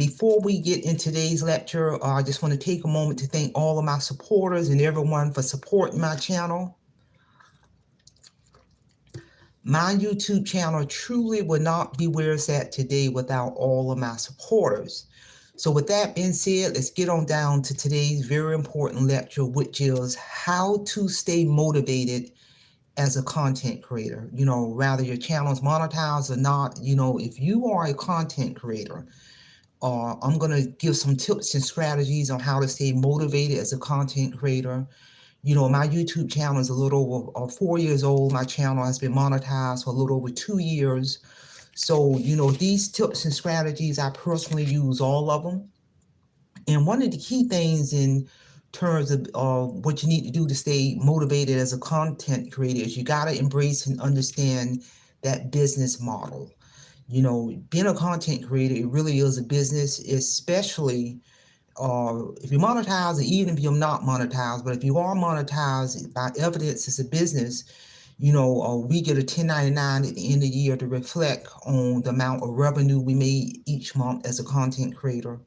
Before we get in today's lecture, I just want to take a moment to thank all of my supporters and everyone for supporting my channel. My YouTube channel truly would not be where it's at today without all of my supporters. So with that being said, let's get on down to today's very important lecture, which is how to stay motivated as a content creator. Rather your channel is monetized or not, if you are a content creator, I'm going to give some tips and strategies on how to stay motivated as a content creator. My YouTube channel is a little over 4 years old. My channel has been monetized for a little over 2 years. So, these tips and strategies, I personally use all of them. And one of the key things in terms of what you need to do to stay motivated as a content creator is you got to embrace and understand that business model. Being a content creator, it really is a business, especially if you're monetized, or even if you're not monetized. But if you are monetized by evidence as a business, we get a 1099 at the end of the year to reflect on the amount of revenue we made each month as a content creator.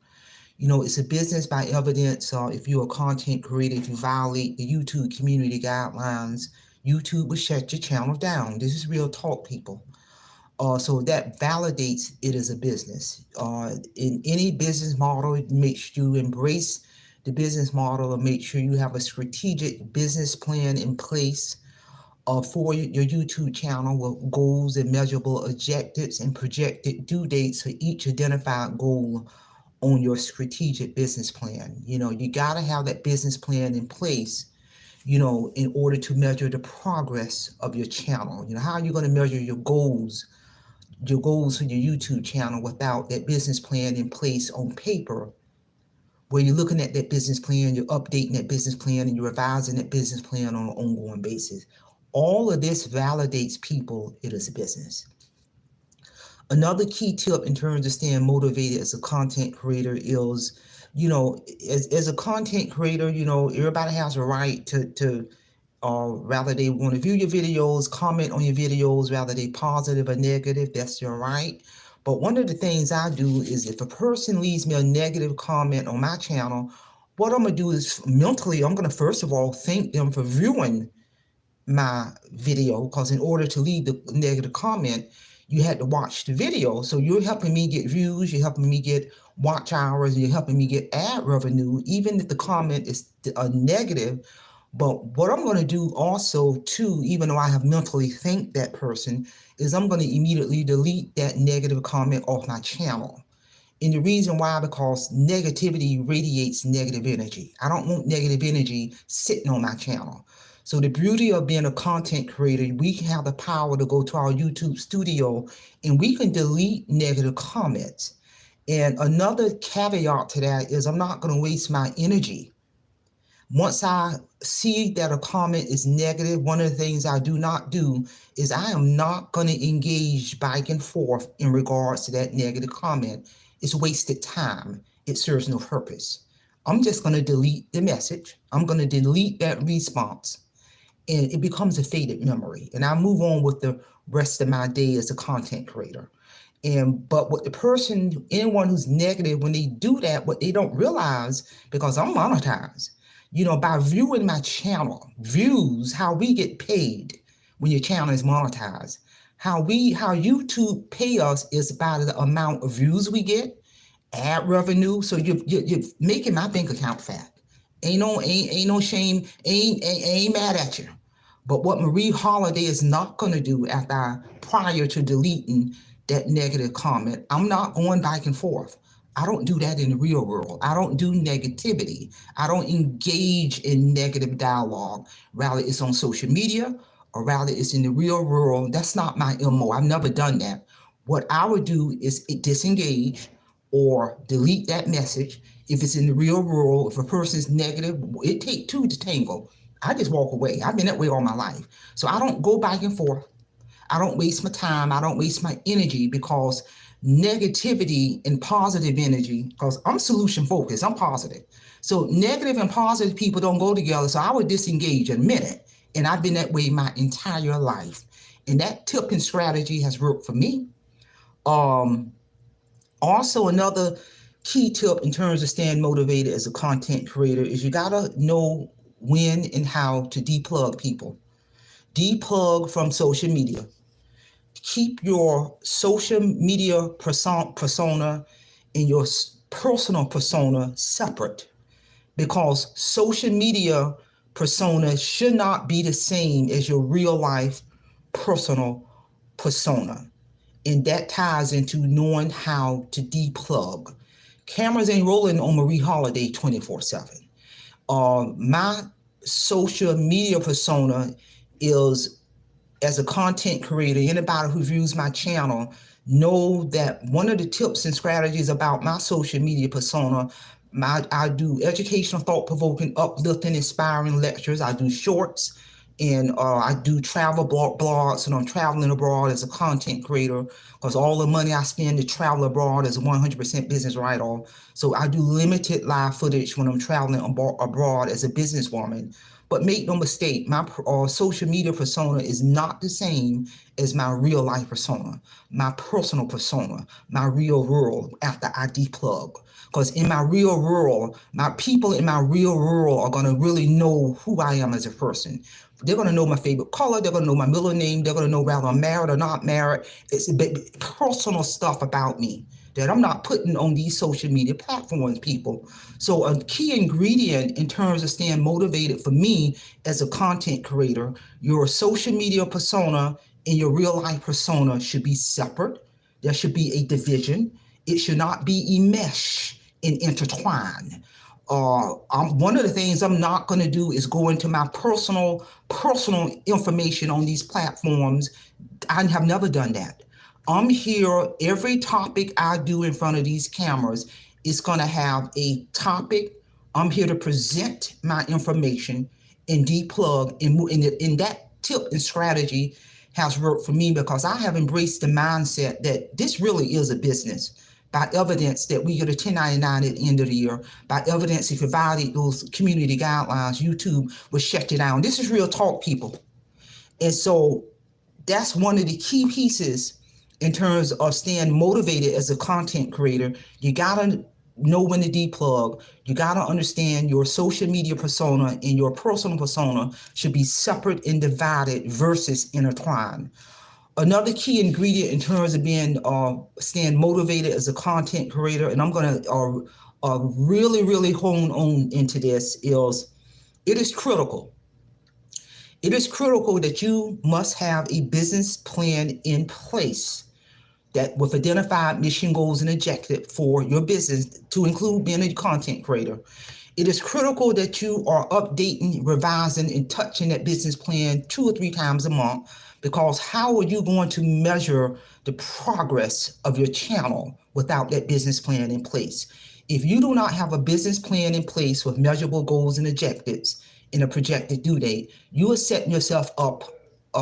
It's a business by evidence. If you're a content creator, if you violate the YouTube community guidelines, YouTube will shut your channel down. This is real talk, people. So that validates it as a business. In any business model, make sure you embrace the business model and make sure you have a strategic business plan in place for your YouTube channel with goals and measurable objectives and projected due dates for each identified goal on your strategic business plan. You got to have that business plan in place, in order to measure the progress of your channel. How are you going to measure your goals for your YouTube channel without that business plan in place on paper, where you're looking at that business plan, you're updating that business plan, and you're revising that business plan on an ongoing basis? All of this validates people it is a business. Another key tip in terms of staying motivated as a content creator is, as a content creator, everybody has a right to rather they want to view your videos, comment on your videos, whether they positive or negative, that's your right. But one of the things I do is if a person leaves me a negative comment on my channel, what I'm going to do is mentally, I'm going to first of all thank them for viewing my video, because in order to leave the negative comment, you had to watch the video. So you're helping me get views, you're helping me get watch hours, you're helping me get ad revenue, even if the comment is a negative. But what I'm going to do also too, even though I have mentally thanked that person, is I'm going to immediately delete that negative comment off my channel. And the reason why, because negativity radiates negative energy. I don't want negative energy sitting on my channel. So the beauty of being a content creator, we have the power to go to our YouTube studio and we can delete negative comments. And another caveat to that is I'm not going to waste my energy. Once I see that a comment is negative, one of the things I do not do is I am not going to engage back and forth in regards to that negative comment. It's wasted time. It serves no purpose. I'm just going to delete the message. I'm going to delete that response. And it becomes a faded memory. And I move on with the rest of my day as a content creator. But what the person, anyone who's negative, when they do that, what they don't realize, because I'm monetized, by viewing my channel, views, how we get paid when your channel is monetized, how YouTube pay us is by the amount of views we get, ad revenue. So you're making my bank account fat. Ain't no shame, ain't mad at you. But what Marie Holiday is not going to do prior to deleting that negative comment, I'm not going back and forth. I don't do that in the real world. I don't do negativity. I don't engage in negative dialogue. Rather, it's on social media or rather it's in the real world. That's not my MO. I've never done that. What I would do is disengage or delete that message. If it's in the real world, if a person's negative, it takes two to tango. I just walk away. I've been that way all my life. So I don't go back and forth. I don't waste my time. I don't waste my energy, because negativity and positive energy, because I'm solution focused, I'm positive. So negative and positive people don't go together. So I would disengage in a minute. And I've been that way my entire life. And that tip and strategy has worked for me. Also, another key tip in terms of staying motivated as a content creator is you gotta know when and how to deplug people. Deplug from social media. Keep your social media persona and your personal persona separate, because social media persona should not be the same as your real life personal persona. And that ties into knowing how to deplug. Cameras ain't rolling on Marie Holiday 24/7. My social media persona is, as a content creator, anybody who views my channel know that one of the tips and strategies about my social media persona, I do educational, thought-provoking, uplifting, inspiring lectures. I do shorts, and I do travel blogs, and I'm traveling abroad as a content creator, because all the money I spend to travel abroad is 100% business write-off. So I do limited live footage when I'm traveling abroad as a businesswoman. But make no mistake, my social media persona is not the same as my real life persona, my personal persona, my real world after I deplug. Because in my real world, my people in my real world are going to really know who I am as a person. They're going to know my favorite color. They're going to know my middle name. They're going to know whether I'm married or not married. It's personal stuff about me that I'm not putting on these social media platforms, people. So a key ingredient in terms of staying motivated for me as a content creator, your social media persona and your real life persona should be separate. There should be a division. It should not be enmeshed and intertwined. One of the things I'm not going to do is go into my personal information on these platforms. I have never done that. I'm here, every topic I do in front of these cameras is going to have a topic. I'm here to present my information and deplug, and that tip and strategy has worked for me because I have embraced the mindset that this really is a business. By evidence that we get a 1099 at the end of the year, by evidence if you violate those community guidelines, YouTube will shut you down. This is real talk, people. And so that's one of the key pieces in terms of staying motivated as a content creator. You gotta know when to deplug. You gotta understand your social media persona and your personal persona should be separate and divided versus intertwined. Another key ingredient in terms of being staying motivated as a content creator, and I'm gonna really hone on into this, is it is critical. It is critical that you must have a business plan in place that with identified mission, goals, and objectives for your business, to include being a content creator. It is critical that you are updating, revising, and touching that business plan 2 or 3 times a month, because how are you going to measure the progress of your channel without that business plan in place? If you do not have a business plan in place with measurable goals and objectives in a projected due date, you are setting yourself up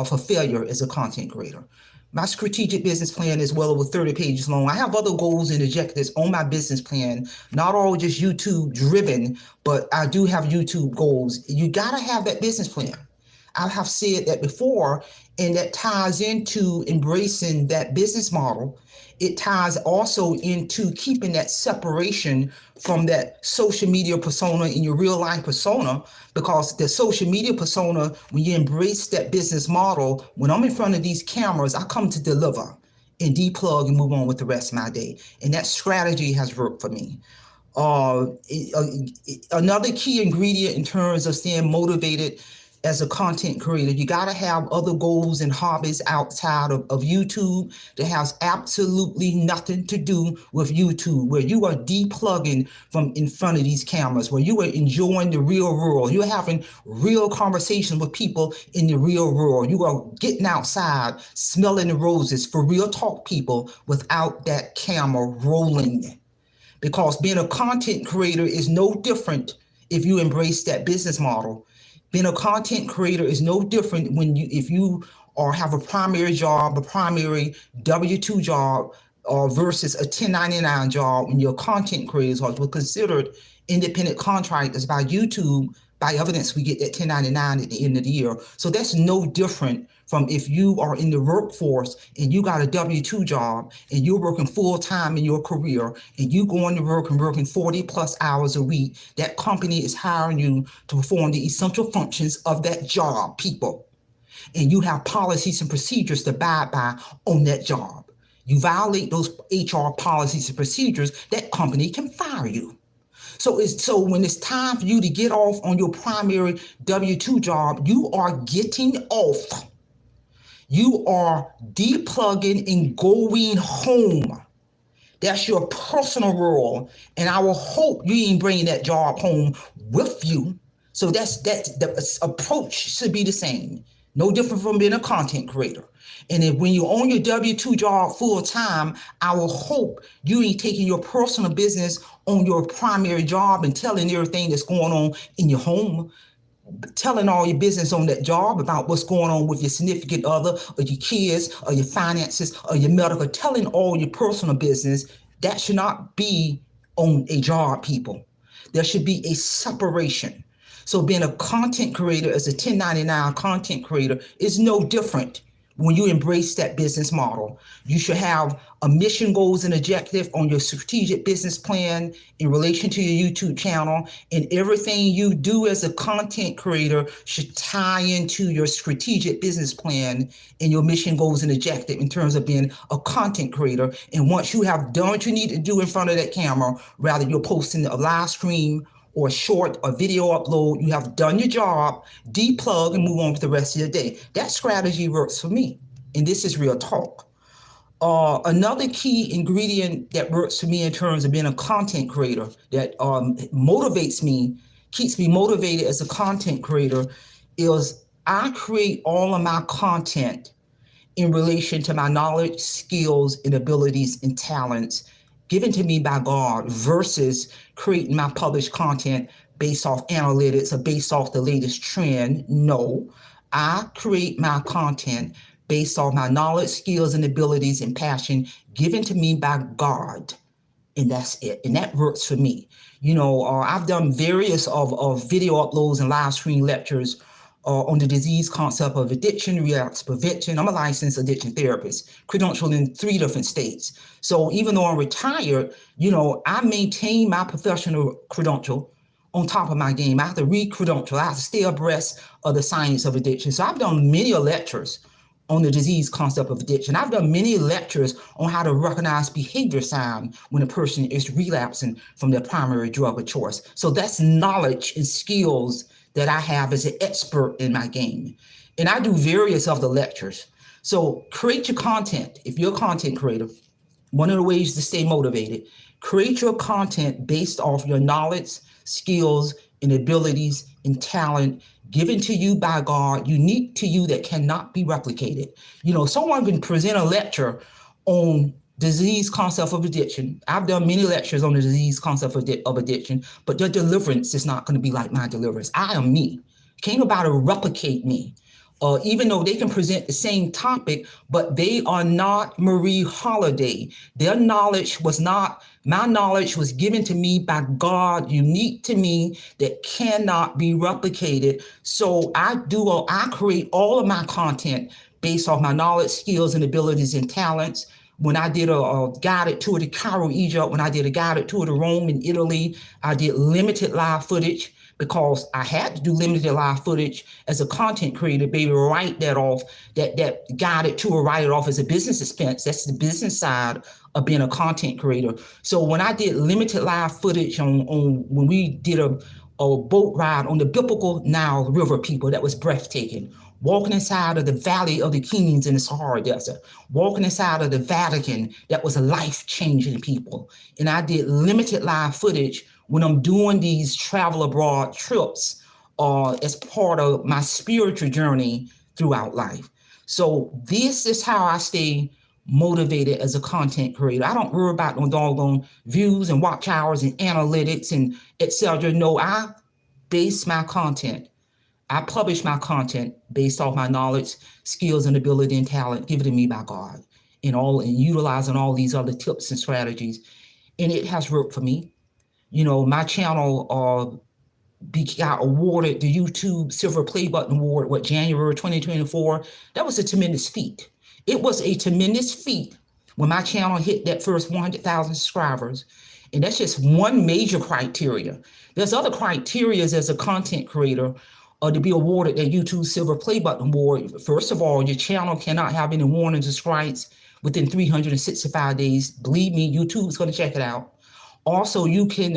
for failure as a content creator. My strategic business plan is well over 30 pages long. I have other goals and objectives on my business plan, not all just YouTube driven, but I do have YouTube goals. You got to have that business plan. I have said that before, and that ties into embracing that business model. It ties also into keeping that separation from that social media persona and your real life persona, because the social media persona, when you embrace that business model, when I'm in front of these cameras, I come to deliver and deplug and move on with the rest of my day. And that strategy has worked for me. Another key ingredient in terms of staying motivated as a content creator, you got to have other goals and hobbies outside of YouTube that has absolutely nothing to do with YouTube, where you are deplugging from in front of these cameras, where you are enjoying the real world. You're having real conversations with people in the real world. You are getting outside, smelling the roses, for real talk, people, without that camera rolling. Because being a content creator is no different if you embrace that business model. Being a content creator is no different if you have a primary job, a primary W-2 job, versus a 1099 job when your content creators are considered independent contractors by YouTube by evidence, we get that 1099 at the end of the year. So that's no different from if you are in the workforce and you got a W-2 job and you're working full time in your career and you going to work and working 40 plus hours a week. That company is hiring you to perform the essential functions of that job, people. And you have policies and procedures to abide by on that job. You violate those HR policies and procedures, that company can fire you. So when it's time for you to get off on your primary W-2 job, you are getting off. You are deplugging and going home. That's your personal role. And I will hope you ain't bringing that job home with you. So that's the approach should be the same. No different from being a content creator. And if when you own your W-2 job full time, I will hope you ain't taking your personal business on your primary job and telling everything that's going on in your home, telling all your business on that job about what's going on with your significant other or your kids or your finances or your medical, telling all your personal business. That should not be on a job, people. There should be a separation. So being a content creator as a 1099 content creator is no different. When you embrace that business model, you should have a mission, goals, and objective on your strategic business plan in relation to your YouTube channel. And everything you do as a content creator should tie into your strategic business plan and your mission, goals, and objective in terms of being a content creator. And once you have done what you need to do in front of that camera, rather you're posting a live stream or a short or video upload, you have done your job, deplug and move on with the rest of your day. That strategy works for me. And this is real talk. Another key ingredient that works for me in terms of being a content creator that motivates me, keeps me motivated as a content creator, is I create all of my content in relation to my knowledge, skills, and abilities and talents given to me by God versus creating my published content based off analytics or based off the latest trend. No, I create my content based off my knowledge, skills, and abilities and passion given to me by God. And that's it. And that works for me. You know, I've done various of video uploads and live stream lectures on the disease concept of addiction, relapse prevention. I'm a licensed addiction therapist, credentialed in 3 different states. So even though I'm retired, you know, I maintain my professional credential on top of my game. I have to re-credential. I have to stay abreast of the science of addiction. So I've done many lectures on the disease concept of addiction. I've done many lectures on how to recognize behavior sign when a person is relapsing from their primary drug of choice. So that's knowledge and skills that I have as an expert in my game. And I do various of the lectures. So create your content. If you're a content creator, one of the ways to stay motivated, create your content based off your knowledge, skills, and abilities and talent given to you by God, unique to you, that cannot be replicated. You know, someone can present a lecture on disease concept of addiction. I've done many lectures on the disease concept of addiction, but their deliverance is not going to be like my deliverance. I am me. Can't nobody replicate me. Even though they can present the same topic, but they are not Marie Holiday. Their knowledge was not, my knowledge was given to me by God, unique to me, that cannot be replicated. So I create all of my content based off my knowledge, skills, and abilities and talents. When I did a guided tour to Cairo, Egypt, when I did a guided tour to Rome and Italy, I did limited live footage because I had to do limited live footage as a content creator, baby, write that off, that guided tour, write it off as a business expense. That's the business side of being a content creator. So when I did limited live footage on when we did a boat ride on the biblical Nile River, people, that was breathtaking. Walking inside of the Valley of the Kings in the Sahara Desert, walking inside of the Vatican, that was a life-changing people. And I did limited live footage when I'm doing these travel abroad trips as part of my spiritual journey throughout life. So this is how I stay motivated as a content creator. I don't worry about no doggone views and watch hours and analytics and etc. No, I base my content. I publish my content based off my knowledge, skills, and ability and talent given to me by God, and utilizing all these other tips and strategies. And it has worked for me. You know, my channel got awarded the YouTube Silver Play Button Award, January 2024. That was a tremendous feat. It was a tremendous feat when my channel hit that first 100,000 subscribers. And that's just one major criteria. There's other criteria as a content creator to be awarded that YouTube Silver Play Button Award. First of all, your channel cannot have any warnings or strikes within 365 days. Believe me, YouTube's going to check it out. Also, you can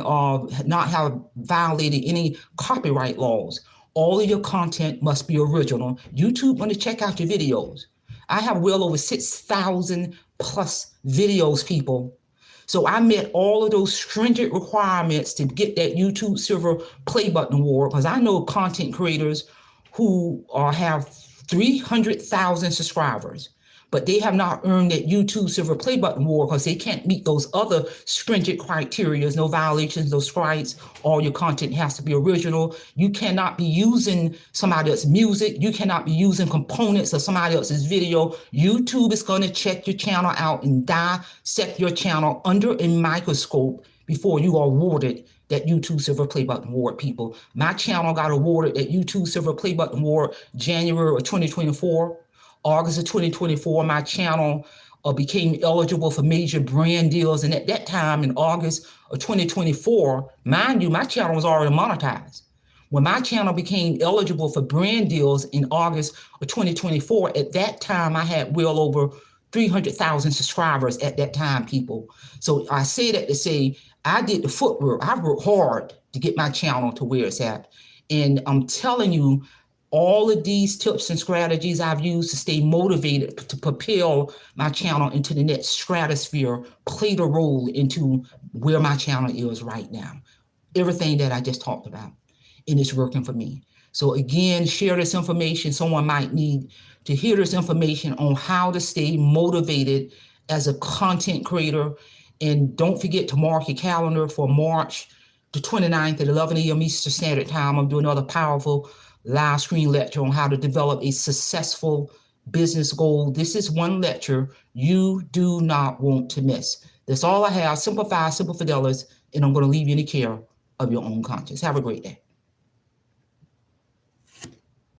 not have violated any copyright laws. All of your content must be original. YouTube going to check out your videos. I have well over 6,000 plus videos, people. So I met all of those stringent requirements to get that YouTube Silver Play Button Award, because I know content creators who have 300,000 subscribers, but they have not earned that YouTube Silver Play Button Award because they can't meet those other stringent criteria. No violations, no strikes. All your content has to be original. You cannot be using somebody else's music. You cannot be using components of somebody else's video. YouTube is going to check your channel out and dissect your channel under a microscope before you are awarded that YouTube Silver Play Button Award, people. My channel got awarded that YouTube Silver Play Button Award January of 2024. August of 2024, my channel became eligible for major brand deals. And at that time, in August of 2024, mind you, my channel was already monetized. When my channel became eligible for brand deals in August of 2024, at that time, I had well over 300,000 subscribers at that time, people. So I say that to say, I did the footwork. I worked hard to get my channel to where it's at. And I'm telling you, all of these tips and strategies I've used to stay motivated to propel my channel into the next stratosphere played a role into where my channel is right now. Everything that I just talked about, and it's working for me. So again, share this information. Someone might need to hear this information on how to stay motivated as a content creator. And don't forget to mark your calendar for March the 29th at 11 a.m. Eastern Standard Time. I'm doing another powerful live screen lecture on how to develop a successful business goal. This is one lecture you do not want to miss. That's all I have. Simplify, Simple Fidelis, and I'm going to leave you in the care of your own conscience. Have a great day.